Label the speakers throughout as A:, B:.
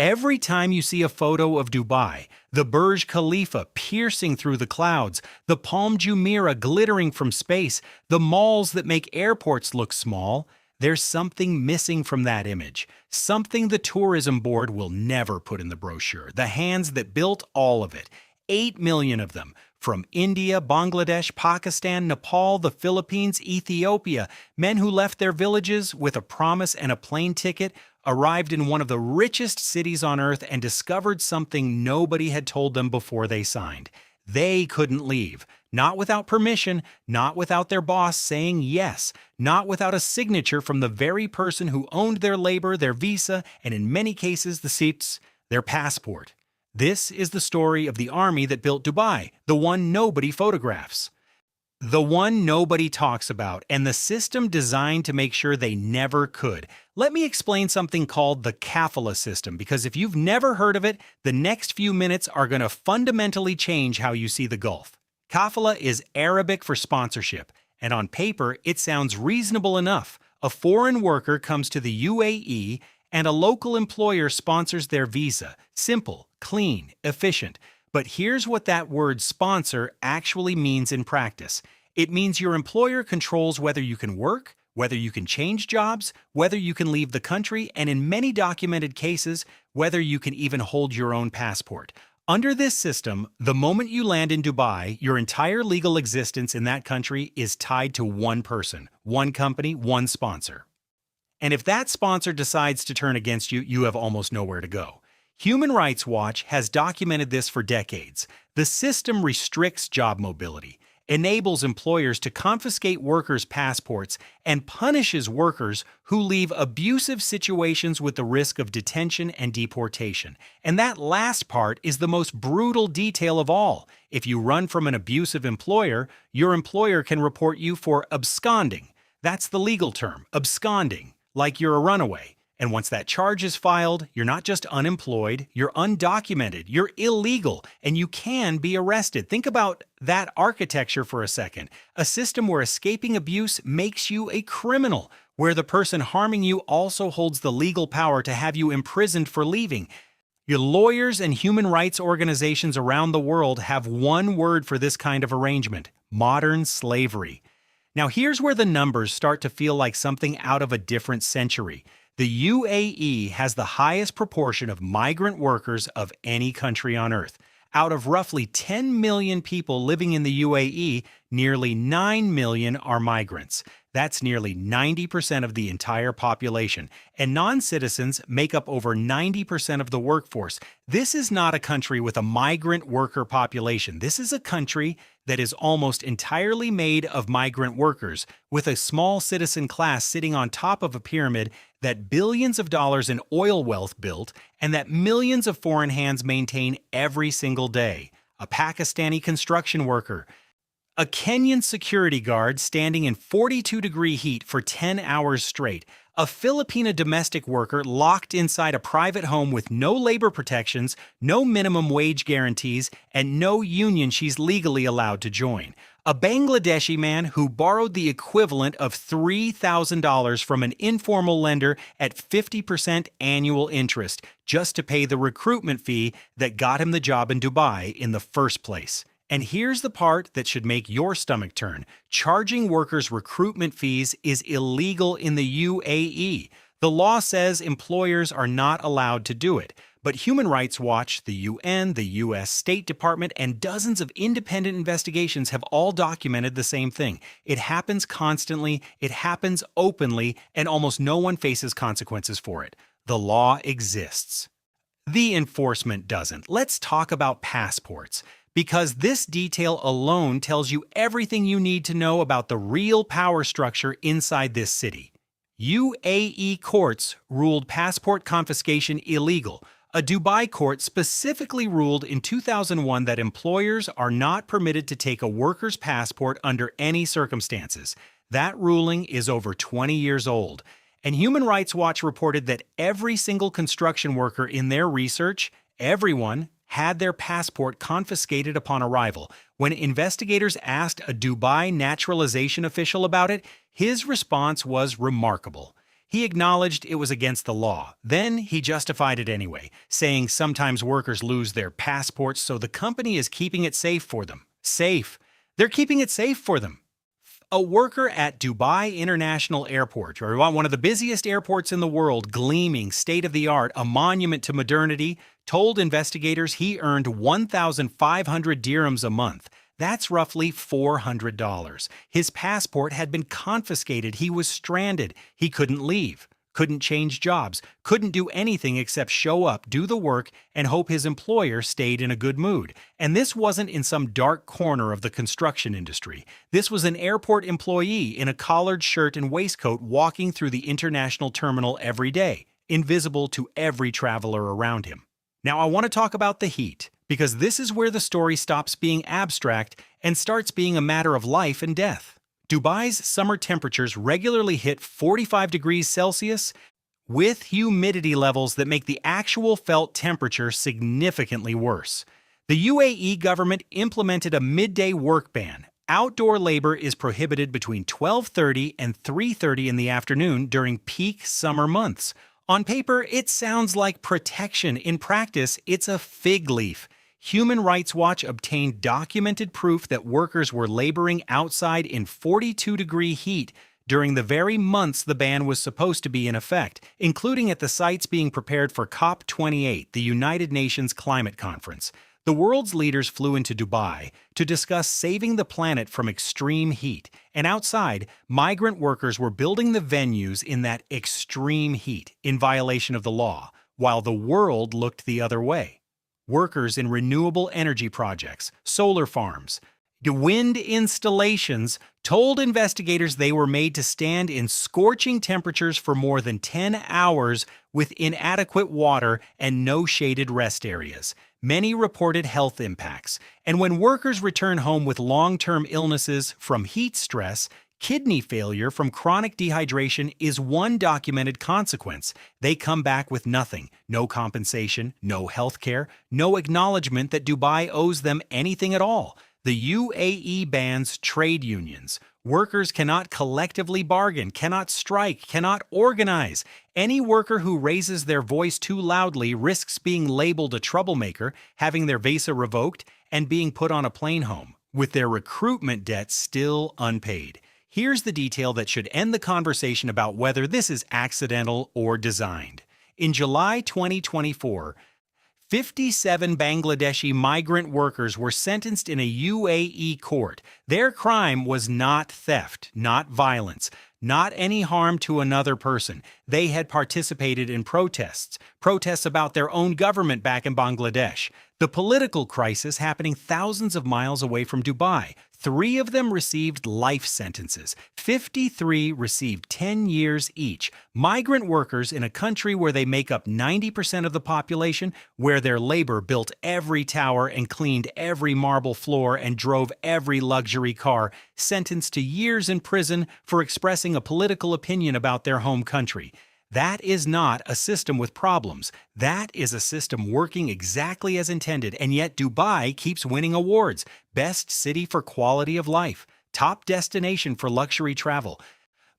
A: Every time you see a photo of Dubai, the Burj Khalifa piercing through the clouds, the Palm Jumeirah glittering from space, the malls that make airports look small, there's something missing from that image, something the tourism board will never put in the brochure. The hands that built all of it, 8 million of them, from India, Bangladesh, Pakistan, Nepal, the Philippines, Ethiopia, men who left their villages with a promise and a plane ticket, arrived in one of the richest cities on earth and discovered something nobody had told them before they signed. They couldn't leave. Not without permission, not without their boss saying yes, not without a signature from the very person who owned their labor, their visa, and in many cases the seats, their passport. This is the story of the army that built Dubai, the one nobody photographs. The one nobody talks about, and the system designed to make sure they never could. Let me explain something called the kafala system, because if you've never heard of it, the next few minutes are going to fundamentally change how you see the Gulf. Kafala is Arabic for sponsorship, and on paper it sounds reasonable enough. A foreign worker comes to the UAE and a local employer sponsors their visa. Simple, clean, efficient. But here's what that word sponsor actually means in practice. It means your employer controls whether you can work, whether you can change jobs, whether you can leave the country, and in many documented cases, whether you can even hold your own passport. Under this system, the moment you land in Dubai, your entire legal existence in that country is tied to one person, one company, one sponsor. And if that sponsor decides to turn against you, you have almost nowhere to go. Human Rights Watch has documented this for decades. The system restricts job mobility, enables employers to confiscate workers' passports, and punishes workers who leave abusive situations with the risk of detention and deportation. And that last part is the most brutal detail of all. If you run from an abusive employer, your employer can report you for absconding. That's the legal term, absconding, like you're a runaway. And once that charge is filed, you're not just unemployed, you're undocumented, you're illegal, and you can be arrested. Think about that architecture for a second. A system where escaping abuse makes you a criminal, where the person harming you also holds the legal power to have you imprisoned for leaving. Your lawyers and human rights organizations around the world have one word for this kind of arrangement: modern slavery. Now here's where the numbers start to feel like something out of a different century. The UAE has the highest proportion of migrant workers of any country on earth. Out of roughly 10 million people living in the UAE, nearly 9 million are migrants. That's nearly 90% of the entire population. And non-citizens make up over 90% of the workforce. This is not a country with a migrant worker population. This is a country that is almost entirely made of migrant workers, with a small citizen class sitting on top of a pyramid that billions of dollars in oil wealth built and that millions of foreign hands maintain every single day. A Pakistani construction worker, a Kenyan security guard standing in 42-degree heat for 10 hours straight, a Filipina domestic worker locked inside a private home with no labor protections, no minimum wage guarantees, and no union she's legally allowed to join. A Bangladeshi man who borrowed the equivalent of $3,000 from an informal lender at 50% annual interest just to pay the recruitment fee that got him the job in Dubai in the first place. And here's the part that should make your stomach turn. Charging workers recruitment fees is illegal in the UAE. The law says employers are not allowed to do it. But Human Rights Watch, the UN, the US State Department, and dozens of independent investigations have all documented the same thing. It happens constantly, it happens openly, and almost no one faces consequences for it. The law exists. The enforcement doesn't. Let's talk about passports, because this detail alone tells you everything you need to know about the real power structure inside this city. UAE courts ruled passport confiscation illegal. A Dubai court specifically ruled in 2001 that employers are not permitted to take a worker's passport under any circumstances. That ruling is over 20 years old. And Human Rights Watch reported that every single construction worker in their research, everyone, had their passport confiscated upon arrival. When investigators asked a Dubai naturalization official about it, his response was remarkable. He acknowledged it was against the law. Then he justified it anyway, saying sometimes workers lose their passports, so the company is keeping it safe for them. Safe. They're keeping it safe for them. A worker at Dubai International Airport, or one of the busiest airports in the world, gleaming, state-of-the-art, a monument to modernity, told investigators he earned 1,500 dirhams a month. That's roughly $400. His passport had been confiscated. He was stranded. He couldn't leave, couldn't change jobs, couldn't do anything except show up, do the work, and hope his employer stayed in a good mood. And this wasn't in some dark corner of the construction industry. This was an airport employee in a collared shirt and waistcoat walking through the international terminal every day, invisible to every traveler around him. Now I want to talk about the heat, because this is where the story stops being abstract and starts being a matter of life and death. Dubai's summer temperatures regularly hit 45 degrees Celsius with humidity levels that make the actual felt temperature significantly worse. The UAE government implemented a midday work ban. Outdoor labor is prohibited between 12:30 and 3:30 in the afternoon during peak summer months. On paper, it sounds like protection. In practice, it's a fig leaf. Human Rights Watch obtained documented proof that workers were laboring outside in 42-degree heat during the very months the ban was supposed to be in effect, including at the sites being prepared for COP28, the United Nations Climate Conference. The world's leaders flew into Dubai to discuss saving the planet from extreme heat, and outside, migrant workers were building the venues in that extreme heat, in violation of the law, while the world looked the other way. Workers in renewable energy projects, solar farms, wind installations told investigators they were made to stand in scorching temperatures for more than 10 hours with inadequate water and no shaded rest areas. Many reported health impacts, and when workers return home with long-term illnesses from heat stress, kidney failure from chronic dehydration is one documented consequence. They come back with nothing, no compensation, no health care, no acknowledgement that Dubai owes them anything at all. The UAE bans trade unions. Workers cannot collectively bargain, cannot strike, cannot organize. Any worker who raises their voice too loudly risks being labeled a troublemaker, having their visa revoked, and being put on a plane home, with their recruitment debt still unpaid. Here's the detail that should end the conversation about whether this is accidental or designed. In July 2024, 57 Bangladeshi migrant workers were sentenced in a UAE court. Their crime was not theft, not violence, not any harm to another person. They had participated in protests about their own government back in Bangladesh. The political crisis happening thousands of miles away from Dubai. 3 of them received life sentences. 53 received 10 years each. Migrant workers in a country where they make up 90% of the population, where their labor built every tower and cleaned every marble floor and drove every luxury car, sentenced to years in prison for expressing a political opinion about their home country. That is not a system with problems. That is a system working exactly as intended, and yet Dubai keeps winning awards. Best city for quality of life, top destination for luxury travel,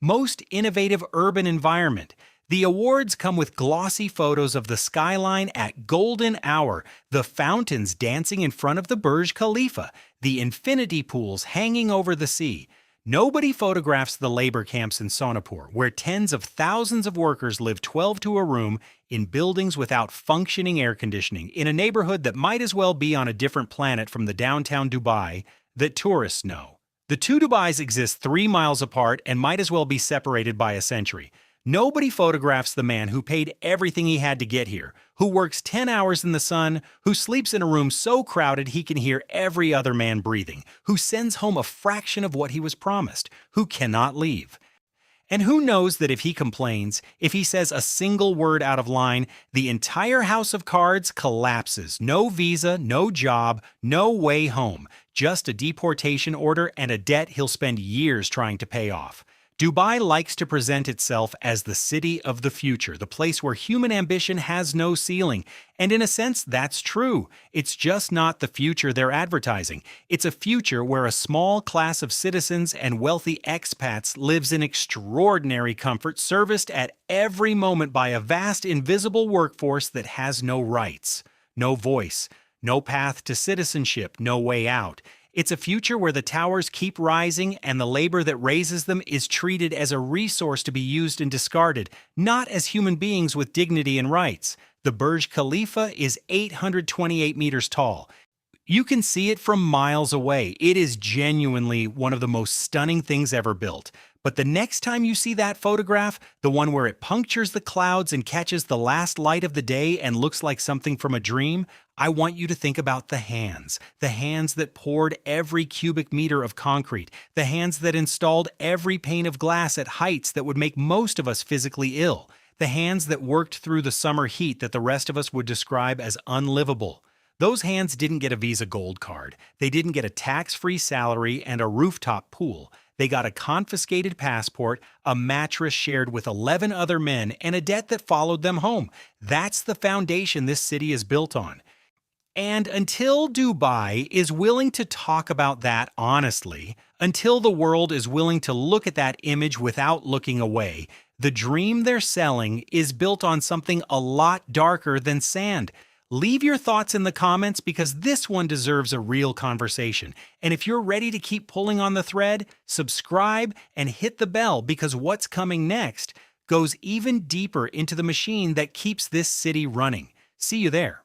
A: most innovative urban environment. The awards come with glossy photos of the skyline at golden hour, the fountains dancing in front of the Burj Khalifa, the infinity pools hanging over the sea. Nobody photographs the labor camps in Sonapur, where tens of thousands of workers live 12 to a room in buildings without functioning air conditioning, in a neighborhood that might as well be on a different planet from the downtown Dubai that tourists know. The two Dubais exist 3 miles apart and might as well be separated by a century. Nobody photographs the man who paid everything he had to get here, who works 10 hours in the sun, who sleeps in a room so crowded he can hear every other man breathing, who sends home a fraction of what he was promised, who cannot leave. And who knows that if he complains, if he says a single word out of line, the entire house of cards collapses. No visa, no job, no way home, just a deportation order and a debt he'll spend years trying to pay off. Dubai likes to present itself as the city of the future, the place where human ambition has no ceiling. And in a sense, that's true. It's just not the future they're advertising. It's a future where a small class of citizens and wealthy expats lives in extraordinary comfort, serviced at every moment by a vast invisible workforce that has no rights, no voice, no path to citizenship, no way out. It's a future where the towers keep rising and the labor that raises them is treated as a resource to be used and discarded, not as human beings with dignity and rights. The Burj Khalifa is 828 meters tall. You can see it from miles away. It is genuinely one of the most stunning things ever built. But the next time you see that photograph, the one where it punctures the clouds and catches the last light of the day and looks like something from a dream, I want you to think about the hands that poured every cubic meter of concrete, the hands that installed every pane of glass at heights that would make most of us physically ill, the hands that worked through the summer heat that the rest of us would describe as unlivable. Those hands didn't get a Visa Gold card. They didn't get a tax-free salary and a rooftop pool. They got a confiscated passport, a mattress shared with 11 other men, and a debt that followed them home. That's the foundation this city is built on. And until Dubai is willing to talk about that honestly, until the world is willing to look at that image without looking away, the dream they're selling is built on something a lot darker than sand. Leave your thoughts in the comments because this one deserves a real conversation. And if you're ready to keep pulling on the thread, subscribe and hit the bell because what's coming next goes even deeper into the machine that keeps this city running. See you there.